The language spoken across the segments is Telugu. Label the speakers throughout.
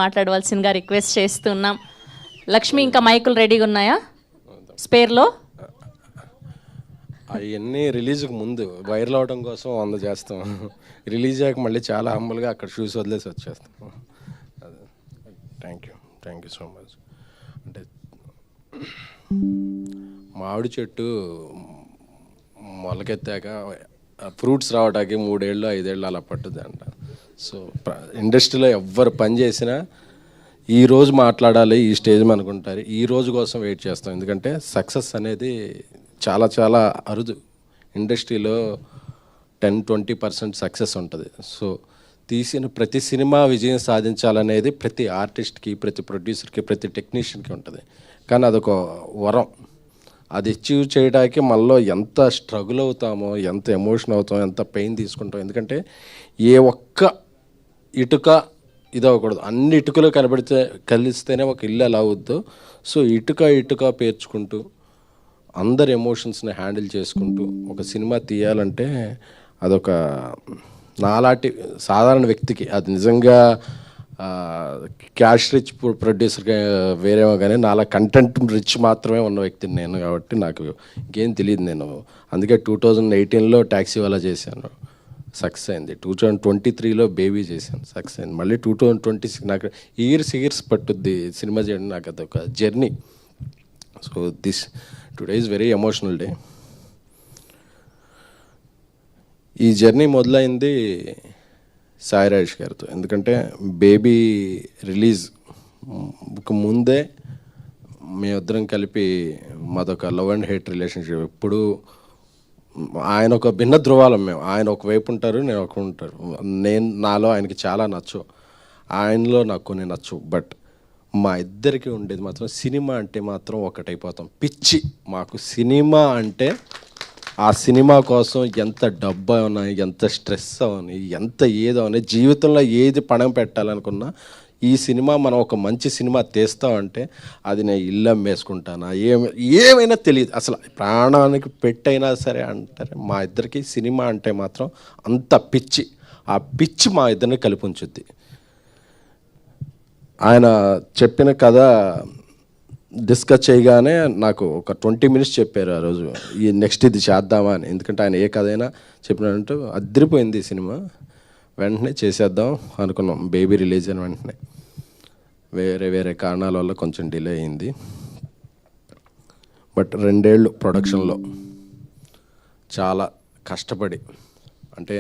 Speaker 1: మాట్లాడవలసిందిగా రిక్వెస్ట్ చేస్తున్నాం. లక్ష్మి, ఇంకా మైకులు రెడీగా ఉన్నాయా స్పేర్లో?
Speaker 2: అవన్నీ రిలీజ్కి ముందు వైరల్ అవడం కోసం 100 చేస్తాం. రిలీజ్ అయ్యాక మళ్ళీ చాలా హంబుల్గా అక్కడ షూస్ వదిలేసి వచ్చేస్తాం. Thank you so much. అంటే మామిడి చెట్టు మొలకెత్తాక ఫ్రూట్స్ రావడానికి 3 ఏళ్ళు 5 ఏళ్ళు అలా పట్టుద్ది అంట. సో ఇండస్ట్రీలో ఎవ్వరు పని చేసినా ఈరోజు మాట్లాడాలి, ఈ స్టేజ్ అనుకుంటారు, ఈ రోజు కోసం వెయిట్ చేస్తాం. ఎందుకంటే సక్సెస్ అనేది చాలా చాలా అరుదు. ఇండస్ట్రీలో 10-20% సక్సెస్ ఉంటుంది. సో తీసిన ప్రతి సినిమా విజయం సాధించాలనేది ప్రతి ఆర్టిస్ట్కి, ప్రతి ప్రొడ్యూసర్కి, ప్రతి టెక్నీషియన్కి ఉంటుంది. కానీ అదొక వరం. అది అచీవ్ చేయడానికి మనలో ఎంత స్ట్రగుల్ అవుతామో, ఎంత ఎమోషన్ అవుతామో, ఎంత పెయిన్ తీసుకుంటాం. ఎందుకంటే ఏ ఒక్క ఇటుక ఇది అవ్వకూడదు, అన్ని ఇటుకలు కలిస్తేనే ఒక ఇల్లు ఎలా అవుద్దో. సో ఇటుక పేర్చుకుంటూ అందరి ఎమోషన్స్ని హ్యాండిల్ చేసుకుంటూ ఒక సినిమా తీయాలంటే అదొక నాలాంటి సాధారణ వ్యక్తికి, అది నిజంగా క్యాష్ రిచ్ ప్రొడ్యూసర్గా వేరేమో కానీ నాలా కంటెంట్ రిచ్ మాత్రమే ఉన్న వ్యక్తిని నేను. కాబట్టి నాకు ఇంకేం తెలియదు. నేను అందుకే 2018లో ట్యాక్సీ వాలా చేశాను, సక్సెస్ అయింది. 2023లో బేబీ చేశాను, సక్సెస్ అయింది. మళ్ళీ 2026 నాకు ఇయర్స్ పట్టుద్ది సినిమా చేయడం. నాకు అదొక journey. So today is very emotional day. ఈ జర్నీ మొదలైంది సాయి రాజేష్ గారితో. ఎందుకంటే బేబీ రిలీజ్ ముందే మేమిద్దరం కలిపి మాదొక లవ్ అండ్ హేట్ రిలేషన్షిప్. ఎప్పుడు ఆయన ఒక భిన్న ధృవాలం. మేము, ఆయన ఒకవైపు ఉంటారు, నేను ఒక ఉంటారు. నాలో ఆయనకి చాలా నచ్చు, ఆయనలో నాకు కొన్ని నచ్చు. బట్ మా ఇద్దరికి ఉండేది మాత్రం సినిమా అంటే మాత్రం ఒకటైపోతాం. పిచ్చి మాకు సినిమా అంటే. ఆ సినిమా కోసం ఎంత డబ్బు అవనా, ఎంత స్ట్రెస్ అవని, ఎంత ఏదవని, జీవితంలో ఏది పణం పెట్టాలనుకున్నా ఈ సినిమా మనం ఒక మంచి సినిమా తీస్తామంటే అది నేను ఇల్లు అమ్మేసుకుంటానా, ఏమైనా తెలియదు. అసలు ప్రాణానికి పెట్టైనా సరే అంటారు. మా ఇద్దరికి సినిమా అంటే మాత్రం అంత పిచ్చి. ఆ పిచ్చి మా ఇద్దరిని కలిపి ఉంచుద్ది. ఆయన చెప్పిన కథ డిస్కస్ చేయగానే నాకు ఒక 20 minutes చెప్పారు ఆ రోజు, ఈ నెక్స్ట్ ఇది చేద్దామా అని. ఎందుకంటే ఆయన ఏ కథ అయినా చెప్పినట్టు అదిరిపోయింది సినిమా. వెంటనే చేసేద్దాం అనుకున్నాం. బేబీ రిలీజ్ అయిన వెంటనే వేరే కారణాల వల్ల కొంచెం డిలే అయింది. బట్ 2 ఏళ్ళు ప్రొడక్షన్లో చాలా కష్టపడి, అంటే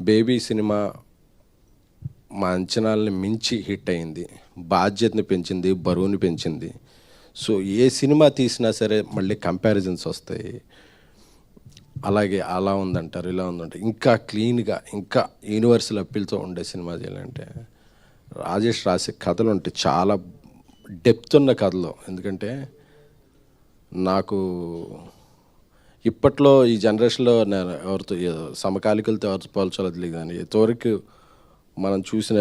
Speaker 2: బేబీ సినిమా మా అంచనాలని మించి హిట్ అయింది. బాధ్యతని పెంచింది, బరువుని పెంచింది. సో ఏ సినిమా తీసినా సరే మళ్ళీ కంపారిజన్స్ వస్తాయి. అలాగే అలా ఉందంటారు, ఇలా ఉందంటారు. ఇంకా క్లీన్గా, ఇంకా యూనివర్సల్ అప్పీల్తో ఉండే సినిమా చేయాలంటే రాజేష్ రాసే కథలు ఉంటాయి, చాలా డెప్త్ ఉన్న కథలు. ఎందుకంటే నాకు ఇప్పట్లో ఈ జనరేషన్లో నేను ఎవరితో సమకాలికలతో ఎవరితో పోల్చాలో తెలియదు. కానీ ఇంతవరకు మనం చూసిన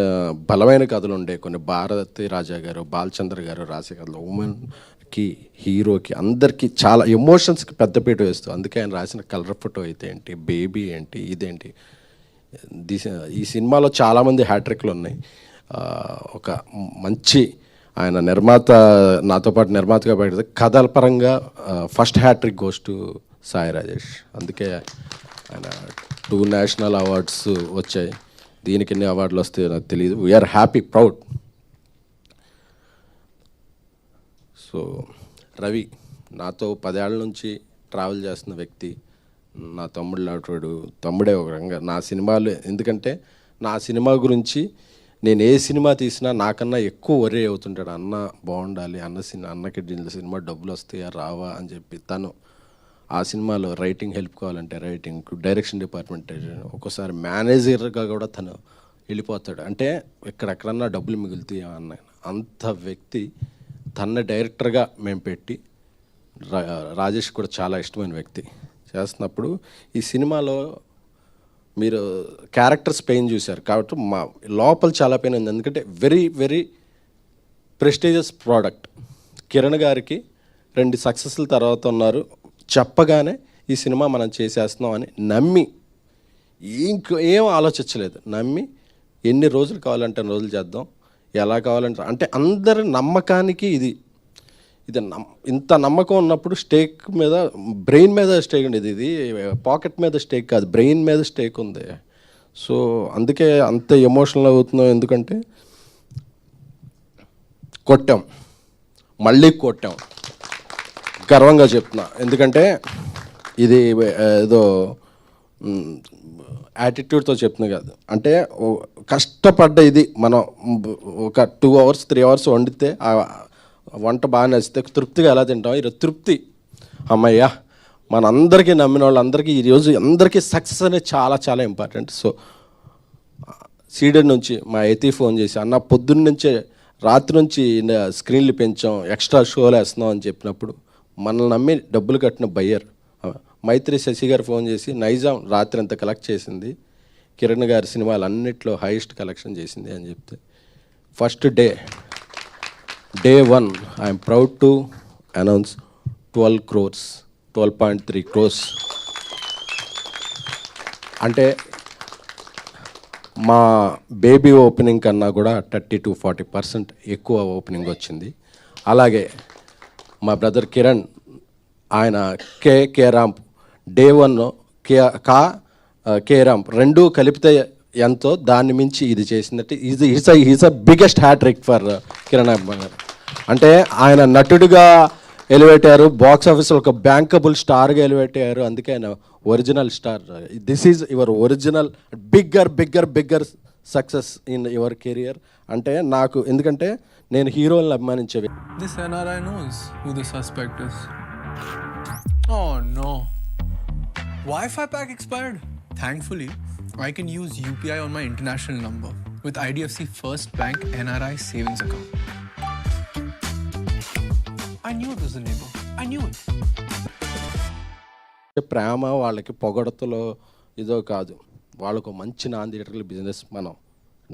Speaker 2: బలమైన కథలు ఉండే కొన్ని. భారతి రాజా గారు, బాలచంద్ర గారు రాసే కథలు ఉమెన్కి, హీరోకి, అందరికీ చాలా ఎమోషన్స్కి పెద్దపీట వేస్తూ. అందుకే ఆయన రాసిన కలర్ ఫోటో అయితే ఏంటి, బేబీ ఏంటి, ఇదేంటి, ఈ సినిమాలో చాలామంది హ్యాట్రిక్లు ఉన్నాయి. ఒక మంచి ఆయన నిర్మాత, నాతో పాటు నిర్మాతగా పెడితే కథల పరంగా first hat-trick goes to Sai Rajesh. అందుకే ఆయన 2 నేషనల్ అవార్డ్స్ వచ్చాయి. దీనికి ఎన్ని అవార్డులు వస్తాయో నాకు తెలియదు. We're happy, proud. So Ravi నాతో 10 ఏళ్ళ నుంచి ట్రావెల్ చేస్తున్న వ్యక్తి, నా తమ్ముడు లాంటివాడు. తమ్ముడే ఒక రంగా నా సినిమాలు. ఎందుకంటే నా సినిమా గురించి నేను ఏ సినిమా తీసినా నాకన్నా ఎక్కువ వరే అవుతుంటాడు. అన్న బాగుండాలి, అన్నకి సినిమా డబ్బులు వస్తాయా రావా అని చెప్పి. తను ఆ సినిమాలో రైటింగ్ హెల్ప్ కావాలంటే రైటింగ్, డైరెక్షన్ డిపార్ట్మెంట్, ఒక్కోసారి మేనేజర్గా కూడా తను వెళ్ళిపోతాడు. అంటే ఎక్కడెక్కడన్నా డబ్బులు మిగులుతాయి అన్న అంత వ్యక్తి. తన డైరెక్టర్గా మేము పెట్టి, రాజేష్ కూడా చాలా ఇష్టమైన వ్యక్తి చేస్తున్నప్పుడు ఈ సినిమాలో మీరు క్యారెక్టర్స్ పెయిన్ చూశారు కాబట్టి మా లోపల చాలా పెయిన్ ఉంది. ఎందుకంటే వెరీ ప్రెస్టీజియస్ ప్రోడక్ట్. కిరణ్ గారికి 2 సక్సెస్ల తర్వాత ఉన్నారు. చెప్పగానే ఈ సినిమా మనం చేసేస్తున్నాం అని నమ్మి, ఏం ఆలోచించలేదు, నమ్మి ఎన్ని రోజులు కావాలంటే అన్ని రోజులు చేద్దాం, ఎలా కావాలంటే అంటే అందరి నమ్మకానికి ఇది ఇంత నమ్మకం ఉన్నప్పుడు స్టేక్ మీద బ్రెయిన్ మీద స్టేక్ ఉండేది, ఇది పాకెట్ మీద స్టేక్ కాదు, బ్రెయిన్ మీద స్టేక్ ఉంది. సో అందుకే అంత ఎమోషనల్ అవుతున్నాం. ఎందుకంటే కొట్టాం, మళ్ళీ కొట్టాం, గర్వంగా చెప్తున్నా. ఎందుకంటే ఇది ఏదో యాటిట్యూడ్తో చెప్తున్నా కాదు, అంటే కష్టపడ్డ ఇది మనం ఒక 2 hours 3 hours వండితే ఆ వంట బాగా నచ్చితే తృప్తిగా ఎలా తింటాం. ఈరోజు తృప్తి, అమ్మయ్యా మనందరికీ నమ్మిన వాళ్ళందరికీ ఈరోజు అందరికీ సక్సెస్ అనేది చాలా చాలా ఇంపార్టెంట్. సో సీడెడ్ నుంచి మా ఎతి ఫోన్ చేసి, అన్న పొద్దున్న నుంచే రాత్రి నుంచి స్క్రీన్లు పెంచాం, ఎక్స్ట్రా షోలు వేస్తున్నాం అని చెప్పినప్పుడు మనల్ని నమ్మి డబ్బులు కట్టిన బయ్యర్ మైత్రి శశి గారు ఫోన్ చేసి, నైజాం రాత్రి అంత కలెక్ట్ చేసింది, కిరణ్ గారి సినిమాలు అన్నిట్లో హైయెస్ట్ కలెక్షన్ చేసింది అని చెప్తే, first day 1 I'm proud to announce 12 crores, 12.3 crores. అంటే మా బేబీ ఓపెనింగ్ కన్నా కూడా 30 to 40% ఎక్కువ ఓపెనింగ్ వచ్చింది. అలాగే మా బ్రదర్ కిరణ్, ఆయన K ramp day 1 K ramp రెండు కలిపితే ఎంతో దాన్ని మించి ఇది చేసిందంటే is a biggest hat-trick for Kiran అబ్బా గారు. అంటే ఆయన నటుడిగా ఎలివేట్ అయ్యారు, బాక్స్ ఆఫీస్లో ఒక బ్యాంకబుల్ స్టార్గా ఎలివేట్ అయ్యారు. అందుకే ఆయన original star. This is your original bigger success in your career. అంటే నాకు ఎందుకంటే నేను హీరోలను అభిమానించేవి.
Speaker 3: This NRI knows who the suspect is. Oh no. Wi-Fi pack expired. Thankfully, I can use UPI on my international number with IDFC First Bank NRI savings account. I knew it was the neighbor. I knew it.
Speaker 2: ప్రేమ వాళ్ళకి పొగడతలో ఇదో కాదు, వాళ్ళకు మంచి నాన్ థియేటర్ల బిజినెస్ మనం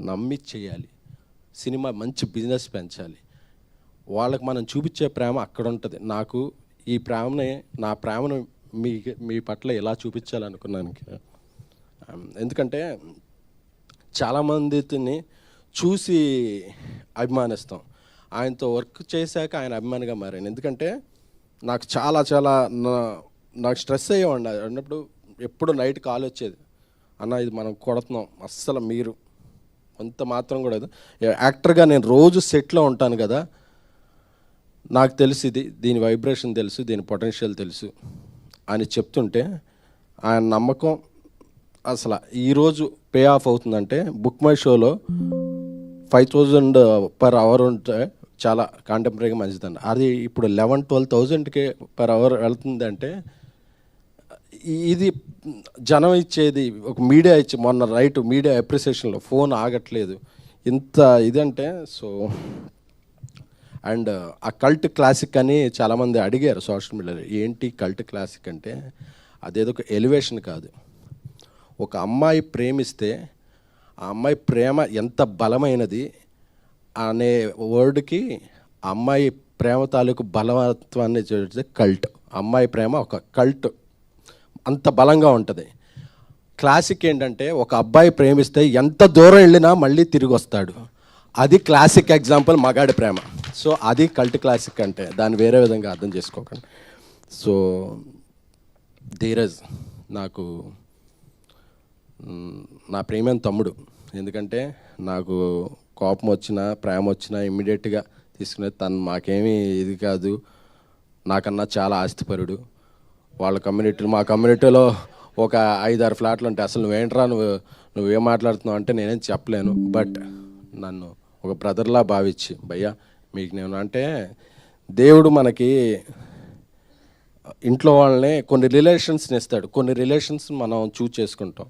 Speaker 2: నమ్మి చేయాలి, సినిమా మంచి బిజినెస్ పెంచాలి. వాళ్ళకి మనం చూపించే ప్రేమ అక్కడ ఉంటుంది. నాకు ఈ నా ప్రేమను మీ పట్ల ఎలా చూపించాలనుకున్నాను. ఎందుకంటే చాలామందిని చూసి అభిమానిస్తాం, ఆయనతో వర్క్ చేశాక ఆయన అభిమానిగా మారాను. ఎందుకంటే నాకు నాకు స్ట్రెస్ అయ్యేవాడి అన్నప్పుడు ఎప్పుడు నైట్ కాల్ వచ్చేది, అన్న ఇది మనం కొడుతున్నాం, అస్సలు మీరు అంత మాత్రం కూడా యాక్టర్గా నేను రోజు సెట్లో ఉంటాను కదా, నాకు తెలుసు దీని వైబ్రేషన్ తెలుసు, దీని పొటెన్షియల్ తెలుసు అని చెప్తుంటే ఆయన నమ్మకం అసలు ఈరోజు పే ఆఫ్ అవుతుందంటే బుక్ మై షోలో 5,000 per hour ఉంటే చాలా కాంటెంపరీగా మంచిదండి. అది ఇప్పుడు 11,000-12,000కి per hour వెళ్తుందంటే ఇది జనం ఇచ్చేది, ఒక మీడియా ఇచ్చి మొన్న మీడియా అప్రిసియేషన్లో ఫోన్ ఆగట్లేదు ఇంత ఇదంటే. సో అండ్ ఆ కల్ట్ క్లాసిక్ అని చాలామంది అడిగారు సోషల్ మీడియాలో, ఏంటి కల్ట్ క్లాసిక్ అంటే అదేదో ఒక ఎలివేషన్ కాదు. ఒక అమ్మాయి ప్రేమిస్తే ఆ అమ్మాయి ప్రేమ ఎంత బలమైనది అనే వర్డ్కి అమ్మాయి ప్రేమ తాలూకు బలవత్వాన్ని చూస్తే కల్ట్. అమ్మాయి ప్రేమ ఒక కల్ట్, అంత బలంగా ఉంటుంది. క్లాసిక్ ఏంటంటే ఒక అబ్బాయి ప్రేమిస్తే ఎంత దూరం వెళ్ళినా మళ్ళీ తిరిగి వస్తాడు, అది క్లాసిక్ ఎగ్జాంపుల్ మగాడి ప్రేమ. సో అది కల్ట్ క్లాసిక్ అంటే, దాన్ని వేరే విధంగా అర్థం చేసుకోకండి. సో ధీరజ్ నాకు నా ప్రేమైన తమ్ముడు. ఎందుకంటే నాకు కోపం వచ్చినా ప్రేమ వచ్చినా ఇమ్మీడియట్గా తీసుకునేది తను. మాకేమీ ఇది కాదు, నాకన్నా చాలా ఆస్తిపరుడు. వాళ్ళ మా కమ్యూనిటీలో ఒక 5-6 ఫ్లాట్లు ఉంటాయి. అసలు నువ్వేంట్రా నువ్వేం మాట్లాడుతున్నావు అంటే నేనేం చెప్పలేను. బట్ నన్ను ఒక బ్రదర్లా భావించి, భయ్యా మీకు నేను అంటే, దేవుడు మనకి ఇంట్లో వాళ్ళనే కొన్ని రిలేషన్స్ని ఇస్తాడు, కొన్ని రిలేషన్స్ మనం చూస్ చేసుకుంటాం.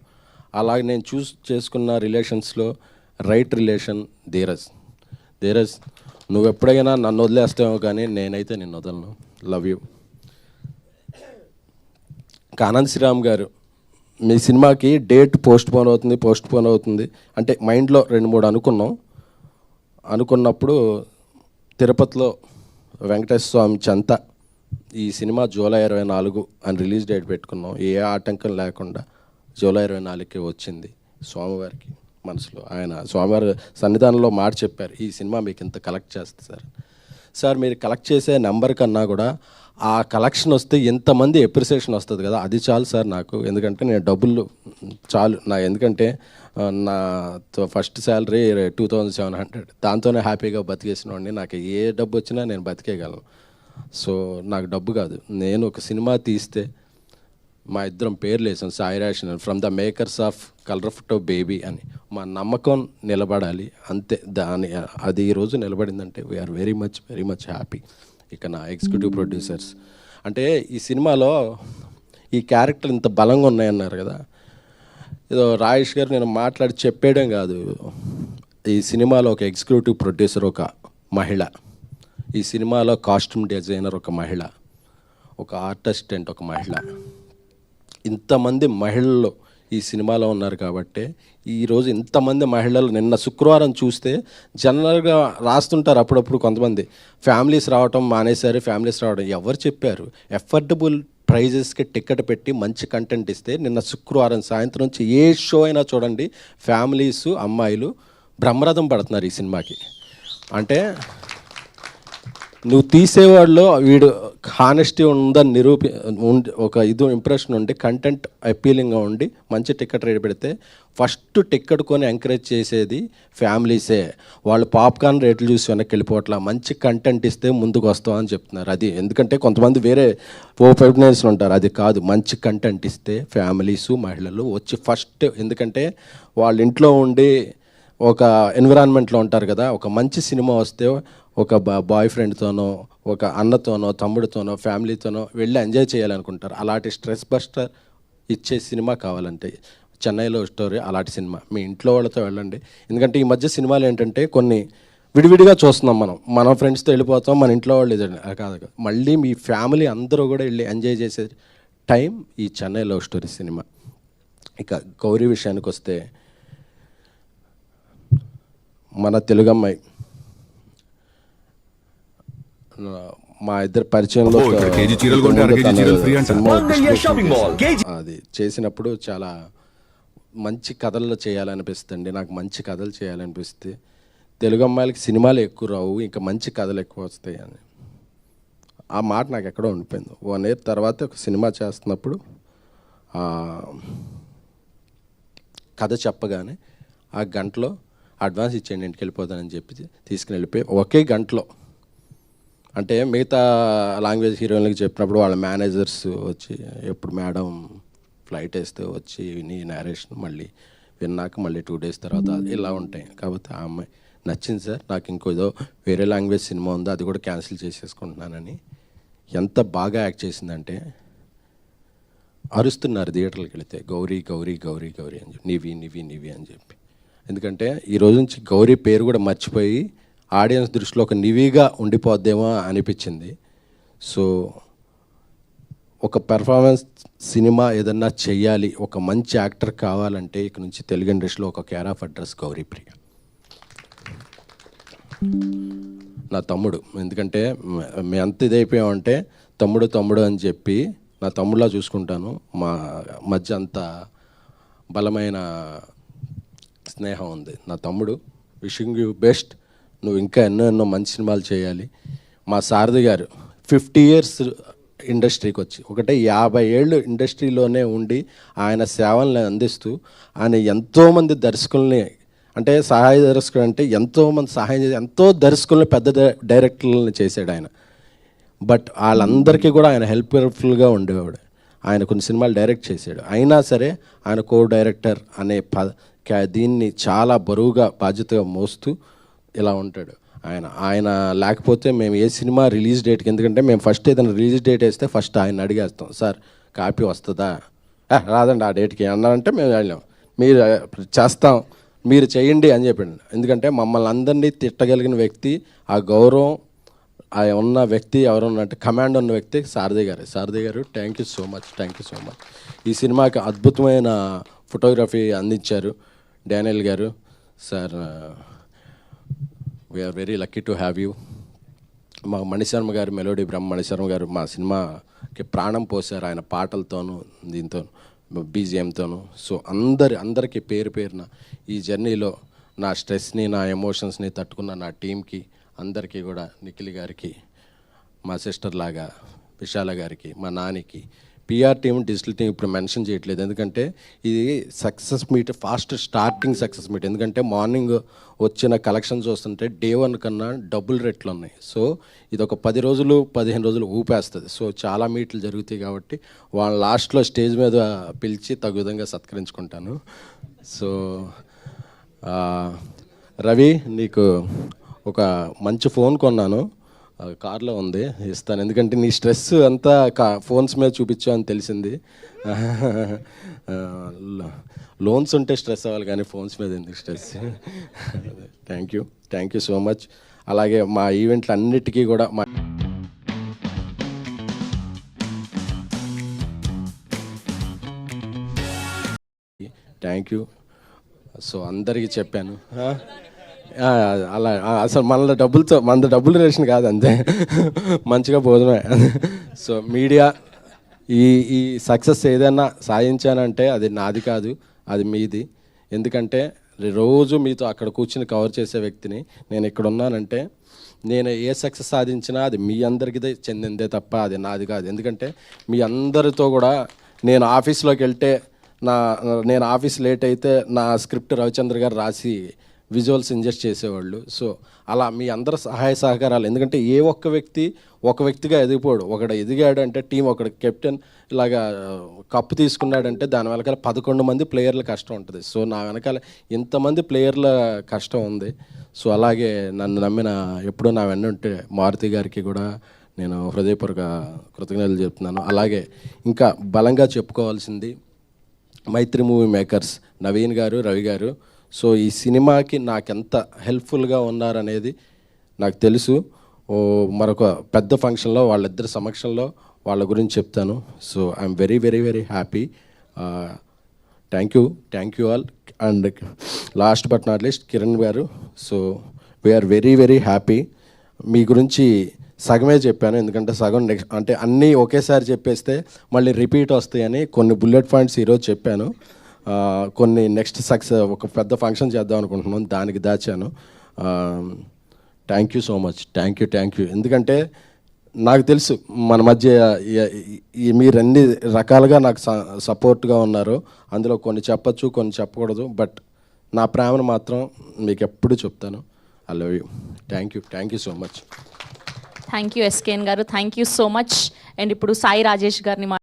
Speaker 2: అలాగే నేను చూస్ చేసుకున్న రిలేషన్స్లో రైట్ రిలేషన్ ధీరజ్ నువ్వు ఎప్పుడైనా నన్ను వదిలేస్తావేమో కానీ నేనైతే నిన్ను వదలను. Love you. ఆనంద్ శ్రీరామ్ గారు, మీ సినిమాకి డేట్ పోస్ట్ పోన్ అవుతుంది అంటే మైండ్లో 2-3 అనుకున్నప్పుడు తిరుపతిలో వెంకటేశ్వర స్వామి చెంత ఈ సినిమా జూలై 24 అని రిలీజ్ డేట్ పెట్టుకున్నాం. ఏ ఆటంకం లేకుండా జూలై 24కి వచ్చింది స్వామివారికి. మనసులో. ఆయన స్వామివారి సన్నిధానంలో మాట చెప్పారు, ఈ సినిమా మీకు ఇంత కలెక్ట్ చేస్తుంది సార్. సార్ మీరు కలెక్ట్ చేసే నెంబర్ కన్నా కూడా ఆ కలెక్షన్ వస్తే ఎంతమంది ఎప్రిసియేషన్ వస్తుంది కదా, అది చాలు సార్ నాకు. ఎందుకంటే నేను డబ్బులు చాలు నా, ఎందుకంటే నా ఫస్ట్ శాలరీ 2700, దాంతోనే హ్యాపీగా బతికేసిన వాడిని. నాకు ఏ డబ్బు వచ్చినా నేను బతికేయగలను. సో నాకు డబ్బు కాదు, నేను ఒక సినిమా తీస్తే మా ఇద్దరం పేర్లు వేసాం, Sai ration from the makers of colour photo baby అని. మా నమ్మకం నిలబడాలి అంతే. అది ఈరోజు నిలబడిందంటే వీఆర్ వెరీ మచ్ హ్యాపీ. ఇక నా ఎగ్జిక్యూటివ్ ప్రొడ్యూసర్స్ అంటే ఈ సినిమాలో ఈ క్యారెక్టర్ ఇంత బలంగా ఉన్నాయన్నారు కదా, ఏదో రాజేష్ గారు నేను మాట్లాడి చెప్పేయడం కాదు. ఈ సినిమాలో ఒక ఎగ్జిక్యూటివ్ ప్రొడ్యూసర్ ఒక మహిళ, ఈ సినిమాలో కాస్ట్యూమ్ డిజైనర్ ఒక మహిళ, ఒక ఆర్టిస్టెంట్ ఒక మహిళ, ఇంతమంది మహిళలు ఈ సినిమాలో ఉన్నారు. కాబట్టి ఈరోజు ఇంతమంది మహిళలు నిన్న శుక్రవారం చూస్తే జనరల్గా రాస్తుంటారు అప్పుడప్పుడు కొంతమంది ఫ్యామిలీస్ రావటం మానేశారు, ఫ్యామిలీస్ రావడం. ఎవరు చెప్పారు? ఎఫర్డబుల్ ప్రైజెస్కి టికెట్ పెట్టి మంచి కంటెంట్ ఇస్తే నిన్న శుక్రవారం సాయంత్రం నుంచి ఏ షో అయినా చూడండి, ఫ్యామిలీస్ అమ్మాయిలు బ్రహ్మరథం పడుతున్నారు ఈ సినిమాకి. అంటే నువ్వు తీసేవాళ్ళు వీడు హానెస్టీ ఉందని ఒక ఇంప్రెషన్ ఉండి కంటెంట్ అపీలింగ్గా ఉండి మంచి టికెట్ రేట్ పెడితే ఫస్ట్ టికెట్ కొని ఎంకరేజ్ చేసేది ఫ్యామిలీసే. వాళ్ళు పాప్కార్న్ రేట్లు చూసి వెనక్కి వెళ్ళిపోవట్లా, మంచి కంటెంట్ ఇస్తే ముందుకు వస్తామని చెప్తున్నారు. అది ఎందుకంటే కొంతమంది వేరే ఓపెనర్స్ ఉంటారు, అది కాదు. మంచి కంటెంట్ ఇస్తే ఫ్యామిలీసు మహిళలు వచ్చి ఫస్ట్, ఎందుకంటే వాళ్ళ ఇంట్లో ఉండి ఒక ఎన్విరాన్మెంట్లో ఉంటారు కదా, ఒక మంచి సినిమా వస్తే ఒక బాయ్ ఫ్రెండ్తోనో ఒక అన్నతోనో తమ్ముడితోనో ఫ్యామిలీతోనో వెళ్ళి ఎంజాయ్ చేయాలనుకుంటారు. అలాంటి స్ట్రెస్ బస్టర్ ఇచ్చే సినిమా కావాలంటే చెన్నైలో స్టోరీ అలాంటి సినిమా. మీ ఇంట్లో వాళ్ళతో వెళ్ళండి. ఎందుకంటే ఈ మధ్య సినిమాలు ఏంటంటే కొన్ని విడివిడిగా చూస్తున్నాం, మన ఫ్రెండ్స్తో వెళ్ళిపోతాం, మన ఇంట్లో వాళ్ళు ఇదండి కాదు. మళ్ళీ మీ ఫ్యామిలీ అందరూ కూడా వెళ్ళి ఎంజాయ్ చేసే టైం ఈ చెన్నై లవ్ స్టోరీ సినిమా. ఇక గౌరీ విషయానికి వస్తే మన తెలుగమ్మాయి మా ఇద్దరు పరిచయంలో అది చేసినప్పుడు చాలా మంచి కథల్లో చేయాలనిపిస్తుంది. నాకు మంచి కథలు చేయాలనిపిస్తే తెలుగు అమ్మాయిలకి సినిమాలు ఎక్కువ రావు, ఇంకా మంచి కథలు ఎక్కువ వస్తాయి అని ఆ మాట నాకు ఎక్కడో ఉండిపోయింది. 1 year తర్వాత ఒక సినిమా చేస్తున్నప్పుడు కథ చెప్పగానే ఆ గంటలో అడ్వాన్స్ ఇచ్చేయండి ఇంటికి వెళ్ళిపోతానని చెప్పి తీసుకుని వెళ్ళిపోయి ఒకే గంటలో, అంటే మిగతా లాంగ్వేజ్ హీరోయిన్లకి చెప్పినప్పుడు వాళ్ళ మేనేజర్స్ వచ్చి ఎప్పుడు మేడం ఫ్లైట్ వేస్తే వచ్చి విని నేరేషన్ మళ్ళీ విన్నాక మళ్ళీ 2 days తర్వాత ఇలా ఉంటాయి. కాబట్టి ఆ అమ్మాయి నచ్చింది సార్, నాకు ఇంకోదో వేరే లాంగ్వేజ్ సినిమా ఉందో అది కూడా క్యాన్సిల్ చేసేసుకుంటున్నానని ఎంత బాగా యాక్ట్ చేసిందంటే అరుస్తున్నారు థియేటర్కి వెళితే, గౌరీ గౌరీ గౌరీ గౌరీ అని చెప్పి, నివి నివి నివి అని చెప్పి. ఎందుకంటే ఈరోజు నుంచి గౌరీ పేరు కూడా మర్చిపోయి ఆడియన్స్ దృష్టిలో ఒక నివిగా ఉండిపోద్దేమో అనిపించింది. సో ఒక పెర్ఫార్మెన్స్ సినిమా ఏదన్నా చెయ్యాలి, ఒక మంచి యాక్టర్ కావాలంటే ఇక నుంచి తెలుగు ఇండస్ట్రీలో ఒక కేర్ ఆఫ్ అడ్రస్ గౌరీ ప్రియ. నా తమ్ముడు, ఎందుకంటే మేము ఎంత ఇదైపోయామంటే తమ్ముడు తమ్ముడు అని చెప్పి నా తమ్ముడులా చూసుకుంటాను. మా మధ్య అంత బలమైన స్నేహం ఉంది. నా తమ్ముడు, విషింగ్ యూ బెస్ట్, నువ్వు ఇంకా ఎన్నో మంచి సినిమాలు చేయాలి. మా సారథి గారు 50 years ఇండస్ట్రీకి వచ్చి, ఒకటే 50 ఏళ్ళు ఇండస్ట్రీలోనే ఉండి ఆయన సేవల్ని అందిస్తూ ఆయన ఎంతోమంది దర్శకుల్ని, అంటే సహాయ దర్శకుడు అంటే ఎంతోమంది సహాయం చేసి ఎంతో దర్శకుల్ని పెద్ద డైరెక్టర్లని చేశాడు ఆయన. బట్ వాళ్ళందరికీ కూడా ఆయన హెల్ప్ఫుల్గా ఉండేవాడు. ఆయన కొన్ని సినిమాలు డైరెక్ట్ చేశాడు, అయినా సరే ఆయన కో డైరెక్టర్ అనే దీన్ని చాలా బరువుగా బాధ్యతగా మోస్తూ ఇలా ఉంటాడు ఆయన లేకపోతే మేము ఏ సినిమా రిలీజ్ డేట్కి, ఎందుకంటే మేము ఫస్ట్ ఏదైనా రిలీజ్ డేట్ వేస్తే ఫస్ట్ ఆయన అడిగేస్తాం, సార్ కాపీ వస్తుందా, రాదండి ఆ డేట్కి అన్నారంటే మేము వెళ్ళాం, మీరు చేస్తాం మీరు చేయండి అని చెప్పండి. ఎందుకంటే మమ్మల్ని అందరినీ తిట్టగలిగిన వ్యక్తి, ఆ గౌరవం ఆ ఉన్న వ్యక్తి ఎవరున్నంటే కమాండ్ ఉన్న వ్యక్తి సారథి గారు. Thank you so much. ఈ సినిమాకి అద్భుతమైన ఫోటోగ్రఫీ అందించారు డానియల్ గారు. Sir we are very lucky to have you. మా మణిశర్మ గారు, మెలోడీ బ్రహ్మ మణిశర్మ గారు మా సినిమాకి ప్రాణం పోసారు ఆయన పాటలతోనూ దీంతో. బీజిఎంతోను. సో అందరికీ పేరు పేరున ఈ జర్నీలో నా స్ట్రెస్ని, నా ఎమోషన్స్ని తట్టుకున్న నా టీంకి అందరికీ కూడా, నిఖిల్ గారికి, మా సిస్టర్ లాగా విశాల గారికి, మా నానికి, పిఆర్ టీం, డిజిటల్ టీం ఇప్పుడు మెన్షన్ చేయట్లేదు, ఎందుకంటే ఇది success meet, fast starting success meet. ఎందుకంటే మార్నింగ్ వచ్చిన కలెక్షన్ చూస్తుంటే డే 1 కన్నా డబుల్ రేట్లు ఉన్నాయి. సో ఇది ఒక 10 రోజులు 15 రోజులు ఊపేస్తుంది. సో చాలా మీట్లు జరుగుతాయి కాబట్టి వాళ్ళ లాస్ట్లో స్టేజ్ మీద పిలిచి తగు విధంగా సత్కరించుకుంటాను. సో రవి, నీకు ఒక మంచి ఫోన్ కొన్నాను, కార్లో ఉంది, ఇస్తాను. ఎందుకంటే నీ స్ట్రెస్ అంతా ఫోన్స్ మీద చూపించావు అని తెలిసింది. లోన్స్ ఉంటే స్ట్రెస్ అవ్వాలి కానీ ఫోన్స్ మీద ఎందుకు stress. Thank you so much. అలాగే మా ఈవెంట్లు అన్నిటికీ కూడా థ్యాంక్ యూ. సో అందరికీ చెప్పాను. అలా అసలు మన డబ్బులు రేషన్ కాదు, అంతే, మంచిగా భోజనమే. సో మీడియా ఈ సక్సెస్ ఏదైనా సాధించానంటే అది నాది కాదు, అది మీది. ఎందుకంటే రోజు మీతో అక్కడ కూర్చుని కవర్ చేసే వ్యక్తిని నేను ఇక్కడ ఉన్నానంటే నేను ఏ సక్సెస్ సాధించినా అది మీ అందరికీ చెందిందే తప్ప అది నాది కాదు. ఎందుకంటే మీ అందరితో కూడా నేను ఆఫీస్లోకి వెళ్తే నేను ఆఫీస్ లేట్ అయితే నా స్క్రిప్ట్ రవిచంద్ర గారు రాసి విజువల్స్ ఇంజెస్ట్ చేసేవాళ్ళు. సో అలా మీ అందరి సహాయ సహకారాలు, ఎందుకంటే ఏ ఒక్క వ్యక్తి ఒక వ్యక్తిగా ఎదిగిపోడు. ఒకడు ఎదిగాడు అంటే టీం, ఒకడు కెప్టెన్ ఇలాగా కప్పు తీసుకున్నాడంటే దాని వెనకాల 11 మంది ప్లేయర్ల కష్టం ఉంటుంది. సో నా వెనకాల ఇంతమంది ప్లేయర్ల కష్టం ఉంది. సో అలాగే నన్ను నమ్మిన ఎప్పుడూ నా వెన్నుంటే మారుతి గారికి కూడా నేను హృదయపూర్వక కృతజ్ఞతలు చెప్తున్నాను. అలాగే ఇంకా బలంగా చెప్పుకోవాల్సింది మైత్రి మూవీ మేకర్స్ నవీన్ గారు, రవి గారు. సో ఈ సినిమాకి నాకెంత హెల్ప్ఫుల్గా ఉన్నారనేది నాకు తెలుసు. మరొక పెద్ద ఫంక్షన్లో వాళ్ళిద్దరి సమక్షంలో వాళ్ళ గురించి చెప్తాను. So I'm very very very happy. Thank you all. And last but not least Kiran garu. So we are very very happy. మీ గురించి సగమే చెప్పాను, ఎందుకంటే సగం నెక్స్ట్ అంటే అన్నీ ఒకేసారి చెప్పేస్తే మళ్ళీ రిపీట్ వస్తాయని కొన్ని బుల్లెట్ పాయింట్స్ ఈరోజు చెప్పాను. కొన్ని నెక్స్ట్ సక్సెస్ ఒక పెద్ద ఫంక్షన్ చేద్దాం అనుకుంటున్నాను, దానికి దాచాను. Thank you so much. Thank you. ఎందుకంటే నాకు తెలుసు మన మధ్య మీరు అన్ని రకాలుగా నాకు సపోర్ట్గా ఉన్నారు. అందులో కొన్ని చెప్పచ్చు, కొన్ని చెప్పకూడదు, బట్ నా ప్రేమను మాత్రం మీకు ఎప్పుడు చెప్తాను. I love you. Thank you so much.
Speaker 1: Thank you SKN garu, thank you so much. And ఇప్పుడు సాయి రాజేష్ గారిని